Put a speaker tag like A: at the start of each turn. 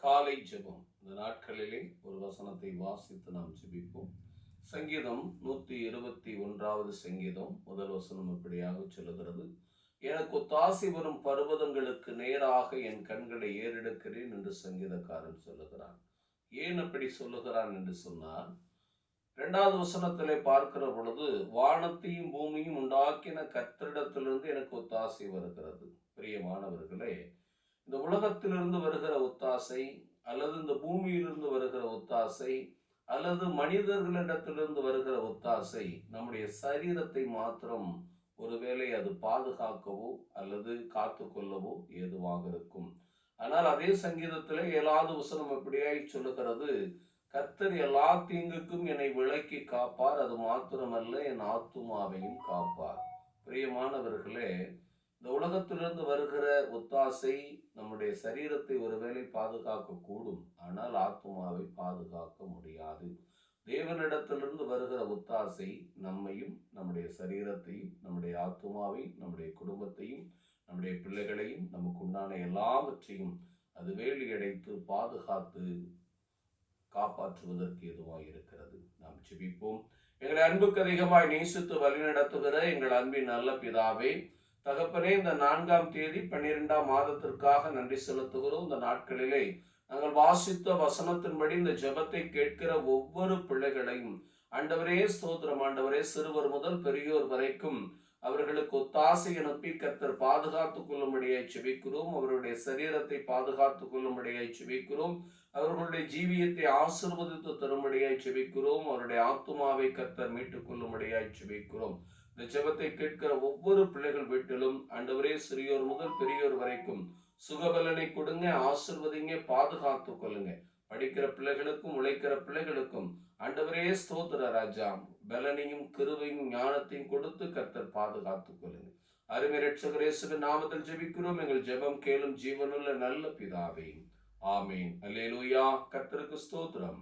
A: காலை ஜெபம். இந்த நாட்களிலே ஒரு வசனத்தை வாசித்து நாம் ஜெபிப்போம். சங்கீதம் 121வது சங்கீதம் முதல் வசனம் இப்படியாக சொல்லுகிறது: எனக்கு ஒத்தாசை வரும் பர்வதங்களுக்கு நேராக என் கண்களை ஏறெடுக்கிறேன் என்று சங்கீதக்காரன் சொல்லுகிறான். ஏன் அப்படி சொல்லுகிறான் என்று சொன்னால், 2வது வசனத்திலே பார்க்கிற பொழுது, வானத்தையும் பூமியும் உண்டாக்கின கர்த்தரிடத்திலிருந்து எனக்கு ஒத்தாசை வருகிறது. பிரியமானவர்களே, இந்த உலகத்திலிருந்து வருகிற ஒத்தாசை, அல்லது இந்த பூமியிலிருந்து வருகிற ஒத்தாசை, அல்லது மனிதர்களிடத்திலிருந்து வருகிற ஒத்தாசை நம்முடைய சரீரத்தை மாத்திரம் ஒருவேளை அது பாதுகாக்கவோ அல்லது காத்து கொள்ளவோ ஏதுவாக இருக்கும். ஆனால் அதே சங்கீதத்திலே 7வது வசனம் எப்படியாய் சொல்லுகிறது: கர்த்தர் எல்லா தீங்குக்கும் என்னை விலக்கி காப்பார், அது மாத்திரமல்ல என் ஆத்துமாவையும் காப்பார். பிரியமானவர்களே, இந்த உலகத்திலிருந்து வருகிற ஒத்தாசை நம்முடைய சரீரத்தை ஒருவேளை பாதுகாக்க கூடும், ஆனால் ஆத்துமாவை பாதுகாக்க முடியாது. தேவனிடத்திலிருந்து வருகிற ஒத்தாசை நம்மையும், நம்முடைய சரீரத்தையும், நம்முடைய ஆத்துமாவையும், நம்முடைய குடும்பத்தையும், நம்முடைய பிள்ளைகளையும், நமக்கு உண்டான எல்லாவற்றையும் அது வேலி அடைத்து பாதுகாத்து காப்பாற்றுவதற்கு எதுவாக இருக்கிறது. நாம் ஜெபிப்போம். எங்களை அன்புக்கு அதிகமாய் நேசித்து வழிநடத்துகிற எங்கள் அன்பின் நல்ல பிதாவே, தகப்பனே, இந்த 4ஆம் தேதி 12ஆம் மாதத்திற்காக நன்றி செலுத்துகிறோம். இந்த நாட்களிலே நாங்கள் வாசித்த வசனத்தின்படி இந்த ஜெபத்தை கேட்கிற ஒவ்வொரு பிள்ளைகளையும் ஆண்டவரே ஸ்தோத்திரம். ஆண்டவரே, சிறுவர் முதல் பெரியோர் வரைக்கும் அவர்களுக்கு ஒத்தாசை அனுப்பி கர்த்தர் பாதுகாத்துக் கொள்ளும்படியாய் செபிக்கிறோம். அவருடைய சரீரத்தை பாதுகாத்துக் கொள்ளும்படியாய் செபிக்கிறோம். அவர்களுடைய ஜீவியத்தை ஆசீர்வதித்து தரும்படியாய் செபிக்கிறோம். அவருடைய ஆத்துமாவை கர்த்தர் மீட்டுக் கொள்ளும்படியாய் செபிக்கிறோம். இந்த ஜெபத்தை கேட்கிற ஒவ்வொரு பிள்ளைகள் வீட்டிலும் ஆண்டவரே, சிறியோர் முதல் பெரியோர் வரைக்கும் சுகபலனை கொடுங்க, ஆசீர்வதிங்க, பாதுகாத்துக் கொள்ளுங்க. படிக்கிற பிள்ளைகளுக்கும் உழைக்கிற பிள்ளைகளுக்கும் ஆண்டவரே ஸ்தோத்திர ராஜா, பலனையும் கிருபையும் ஞானத்தையும் கொடுத்து கர்த்தர் பாதுகாத்துக் கொள்ளுங்க. அருமை இரட்சகர் இயேசுவின் நாமத்தில் ஜெபிக்கிறோம். எங்கள் ஜெபம் கேளும் ஜீவனுள்ள நல்ல பிதாவே, ஆமேன். அல்லேலூயா. கர்த்தருக்கு ஸ்தோத்திரம்.